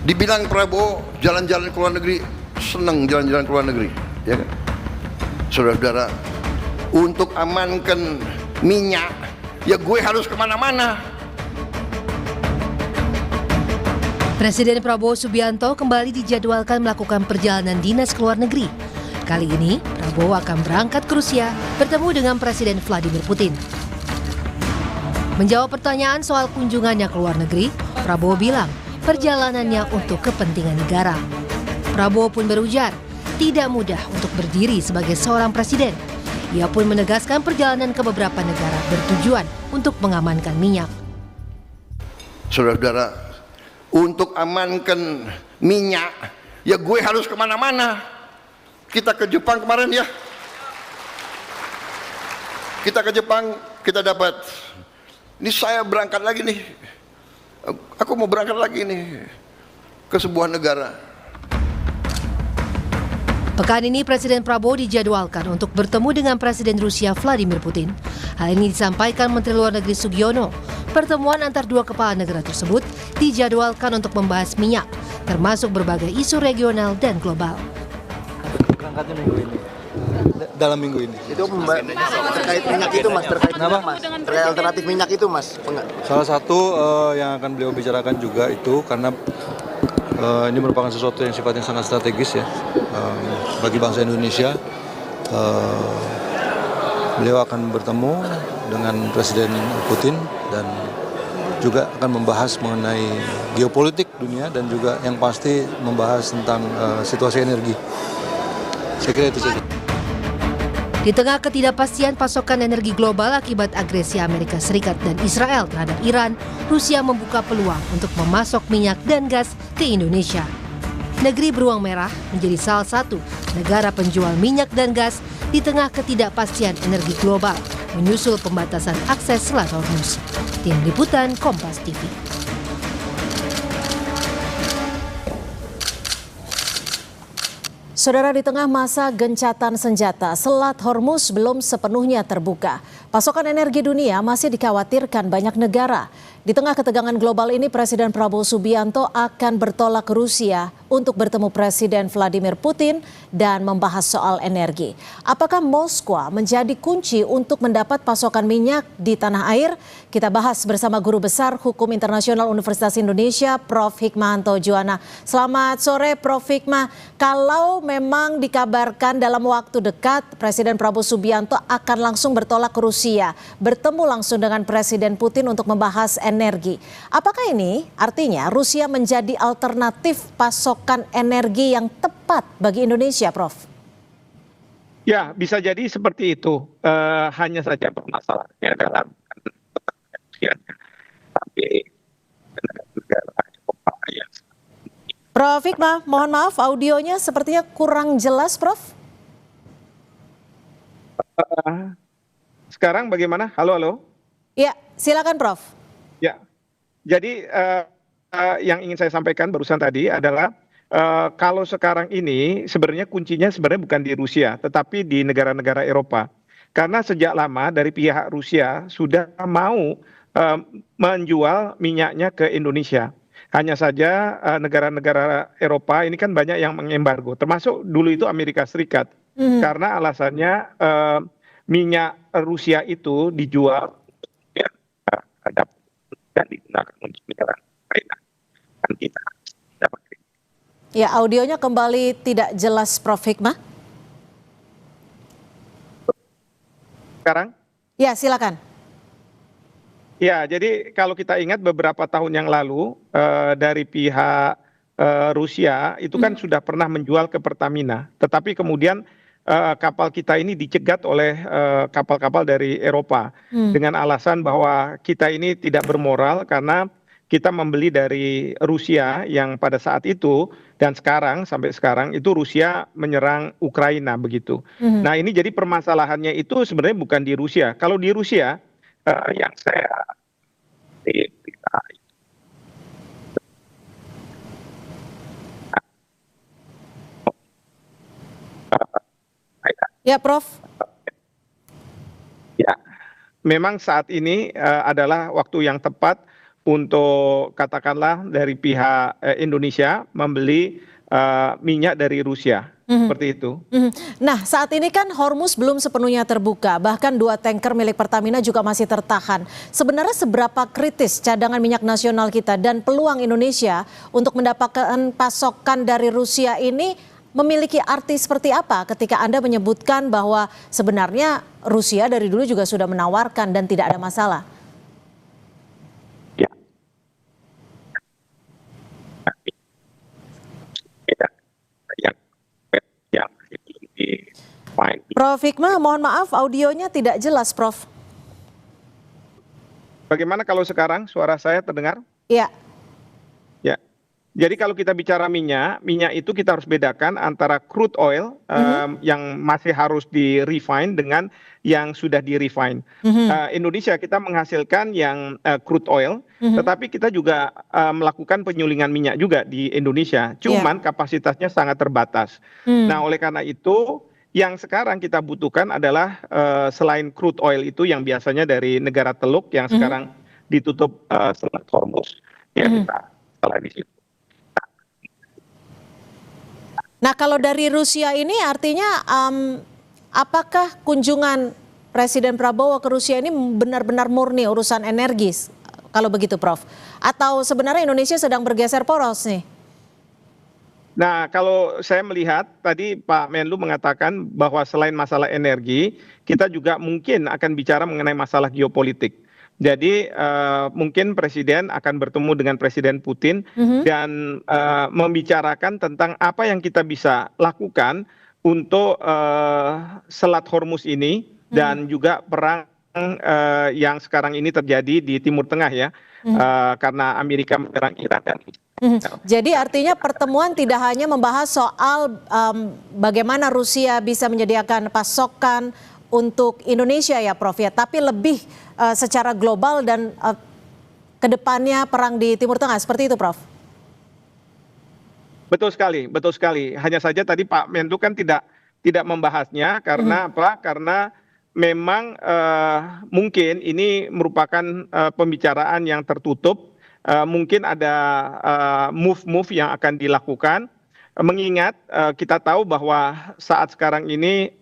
Dibilang Prabowo jalan-jalan ke luar negeri, senang jalan-jalan ke luar negeri, ya kan? Saudara-saudara, untuk amankan minyak, ya gue harus kemana-mana. Presiden Prabowo Subianto kembali dijadwalkan melakukan perjalanan dinas ke luar negeri. Kali ini, Prabowo akan berangkat ke Rusia bertemu dengan Presiden Vladimir Putin. Menjawab pertanyaan soal kunjungannya ke luar negeri, Prabowo bilang perjalanannya untuk kepentingan negara. Prabowo pun berujar, tidak mudah untuk berdiri sebagai seorang presiden. Ia pun menegaskan perjalanan ke beberapa negara bertujuan untuk mengamankan minyak. Saudara-saudara, untuk amankan minyak, ya gue harus kemana-mana. Kita ke Jepang kemarin ya. Kita ke Jepang, kita dapat. Ini saya berangkat lagi nih. Aku mau berangkat lagi nih ke sebuah negara. Pekan ini Presiden Prabowo dijadwalkan untuk bertemu dengan Presiden Rusia Vladimir Putin. Hal ini disampaikan Menteri Luar Negeri Sugiono. Pertemuan antar dua kepala negara tersebut dijadwalkan untuk membahas minyak, termasuk berbagai isu regional dan global. Berangkatnya minggu ini. Dalam minggu ini. Itu terkait minyak itu mas, terkait alternatif minyak itu mas. Salah satu yang akan beliau bicarakan juga itu karena ini merupakan sesuatu yang sifatnya sangat strategis ya bagi bangsa Indonesia. Beliau akan bertemu dengan Presiden Putin dan juga akan membahas mengenai geopolitik dunia dan juga yang pasti membahas tentang situasi energi. Saya kira itu saja. Di tengah ketidakpastian pasokan energi global akibat agresi Amerika Serikat dan Israel terhadap Iran, Rusia membuka peluang untuk memasok minyak dan gas ke Indonesia. Negeri beruang merah menjadi salah satu negara penjual minyak dan gas di tengah ketidakpastian energi global, menyusul pembatasan akses Selat Hormuz. Tim Liputan Kompas TV. Saudara, di tengah masa gencatan senjata, Selat Hormuz belum sepenuhnya terbuka. Pasokan energi dunia masih dikhawatirkan banyak negara. Di tengah ketegangan global ini, Presiden Prabowo Subianto akan bertolak ke Rusia untuk bertemu Presiden Vladimir Putin dan membahas soal energi. Apakah Moskwa menjadi kunci untuk mendapat pasokan minyak di tanah air? Kita bahas bersama Guru Besar Hukum Internasional Universitas Indonesia, Prof. Hikmahanto Juwana. Selamat sore, Prof. Hikmah. Kalau memang dikabarkan dalam waktu dekat Presiden Prabowo Subianto akan langsung bertolak ke Rusia, bertemu langsung dengan Presiden Putin untuk membahas energi. Apakah ini artinya Rusia menjadi alternatif pasokan energi yang tepat bagi Indonesia, Prof? Ya, bisa jadi seperti itu. Hanya saja permasalahannya dalam tapi negara yang Prof. Hikmah, mohon maaf audionya sepertinya kurang jelas, Prof. Sekarang bagaimana? Halo. Ya, silakan, Prof. Ya, jadi yang ingin saya sampaikan barusan tadi adalah kalau sekarang ini sebenarnya kuncinya sebenarnya bukan di Rusia, tetapi di negara-negara Eropa. Karena sejak lama dari pihak Rusia sudah mau menjual minyaknya ke Indonesia. Hanya saja negara-negara Eropa ini kan banyak yang mengembargo, termasuk dulu itu Amerika Serikat. Karena alasannya minyak Rusia itu dijual dan digunakan untuk mineral kan kita dapat. Ya, audionya kembali tidak jelas, Prof. Hikmah. Sekarang? Ya, silakan. Ya, jadi kalau kita ingat beberapa tahun yang lalu dari pihak Rusia itu kan sudah pernah menjual ke Pertamina, tetapi kemudian kapal kita ini dicegat oleh kapal-kapal dari Eropa dengan alasan bahwa kita ini tidak bermoral karena kita membeli dari Rusia yang pada saat itu dan sampai sekarang itu Rusia menyerang Ukraina begitu. Nah, ini jadi permasalahannya itu sebenarnya bukan di Rusia. Kalau di Rusia yang saya Ya, Prof. Ya, memang saat ini adalah waktu yang tepat untuk katakanlah dari pihak Indonesia membeli minyak dari Rusia. Seperti itu. Nah, saat ini kan Hormuz belum sepenuhnya terbuka, bahkan 2 tanker milik Pertamina juga masih tertahan. Sebenarnya seberapa kritis cadangan minyak nasional kita dan peluang Indonesia untuk mendapatkan pasokan dari Rusia ini memiliki arti seperti apa ketika Anda menyebutkan bahwa sebenarnya Rusia dari dulu juga sudah menawarkan dan tidak ada masalah? Ya. Prof. Hikmah, mohon maaf audionya tidak jelas, Prof. Bagaimana kalau sekarang suara saya terdengar? Ya. Ya. Jadi kalau kita bicara minyak itu kita harus bedakan antara crude oil yang masih harus di-refine dengan yang sudah di-refine. Indonesia kita menghasilkan yang crude oil, tetapi kita juga melakukan penyulingan minyak juga di Indonesia. Cuman kapasitasnya sangat terbatas. Nah, oleh karena itu yang sekarang kita butuhkan adalah selain crude oil itu yang biasanya dari negara Teluk yang sekarang ditutup Selat Hormuz. Ya, kita salah di situ. Nah, kalau dari Rusia ini artinya apakah kunjungan Presiden Prabowo ke Rusia ini benar-benar murni urusan energis? Kalau begitu, Prof. Atau sebenarnya Indonesia sedang bergeser poros nih? Nah, kalau saya melihat tadi Pak Menlu mengatakan bahwa selain masalah energi, kita juga mungkin akan bicara mengenai masalah geopolitik. Jadi mungkin Presiden akan bertemu dengan Presiden Putin dan membicarakan tentang apa yang kita bisa lakukan untuk Selat Hormuz ini dan juga perang yang sekarang ini terjadi di Timur Tengah ya, karena Amerika menyerang Iran dan Jadi artinya pertemuan tidak hanya membahas soal bagaimana Rusia bisa menyediakan pasokan untuk Indonesia ya Prof ya, tapi lebih secara global dan kedepannya perang di Timur Tengah, seperti itu Prof? Betul sekali, betul sekali. Hanya saja tadi Pak Menlu kan tidak membahasnya karena apa? Karena memang mungkin ini merupakan pembicaraan yang tertutup. Mungkin ada move yang akan dilakukan, mengingat kita tahu bahwa saat sekarang ini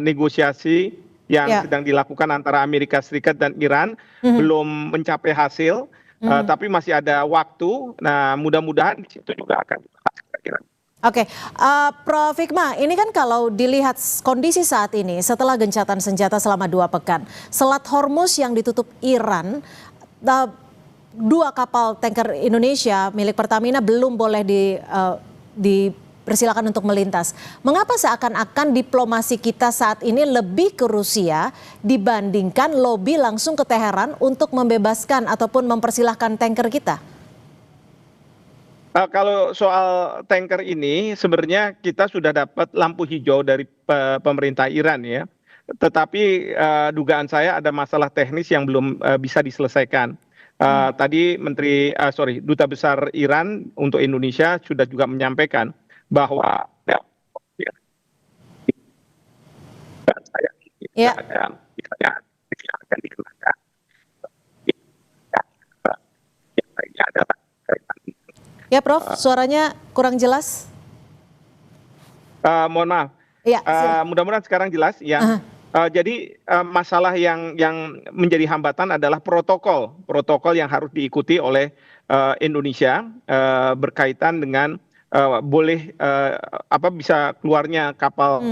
negosiasi yang sedang dilakukan antara Amerika Serikat dan Iran belum mencapai hasil, tapi masih ada waktu. Nah, mudah-mudahan di situ juga akan dibahas. Oke, Prof. Hikmah, ini kan kalau dilihat kondisi saat ini setelah gencatan senjata selama 2 pekan, Selat Hormuz yang ditutup Iran, 2 kapal tanker Indonesia milik Pertamina belum boleh dipersilakan untuk melintas. Mengapa seakan-akan diplomasi kita saat ini lebih ke Rusia dibandingkan lobi langsung ke Teheran untuk membebaskan ataupun mempersilahkan tanker kita? Kalau soal tanker ini sebenarnya kita sudah dapat lampu hijau dari pemerintah Iran ya. Tetapi dugaan saya ada masalah teknis yang belum bisa diselesaikan. Tadi Duta Besar Iran untuk Indonesia sudah juga menyampaikan bahwa akan dikenakan. Ya Prof, suaranya kurang jelas. Mohon maaf. Ya, mudah-mudahan sekarang jelas ya. Jadi masalah yang menjadi hambatan adalah protokol yang harus diikuti oleh Indonesia berkaitan dengan bisa keluarnya kapal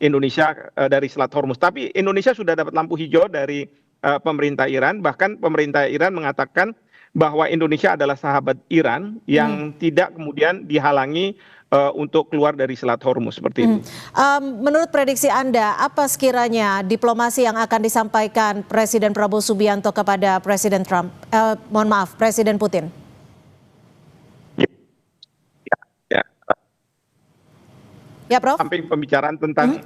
Indonesia dari Selat Hormuz. Tapi Indonesia sudah dapat lampu hijau dari pemerintah Iran, bahkan pemerintah Iran mengatakan bahwa Indonesia adalah sahabat Iran yang tidak kemudian dihalangi untuk keluar dari Selat Hormuz seperti itu. Menurut prediksi Anda, apa sekiranya diplomasi yang akan disampaikan Presiden Prabowo Subianto kepada Presiden Presiden Putin? Ya, Prof. Samping pembicaraan tentang,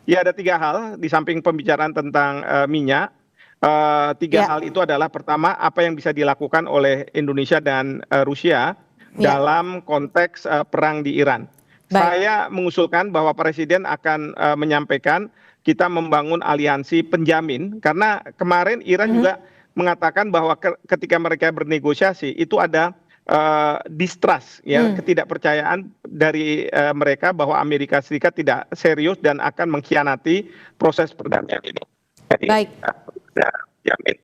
ya ada 3 hal di samping pembicaraan tentang minyak. 3 hal itu adalah pertama apa yang bisa dilakukan oleh Indonesia dan Rusia dalam konteks perang di Iran. Saya mengusulkan bahwa Presiden akan menyampaikan kita membangun aliansi penjamin karena kemarin Iran juga mengatakan bahwa ketika mereka bernegosiasi itu ada distrust, ya, ketidakpercayaan dari mereka bahwa Amerika Serikat tidak serius dan akan mengkhianati proses perdamaian ini. Jadi, Baik. jamin.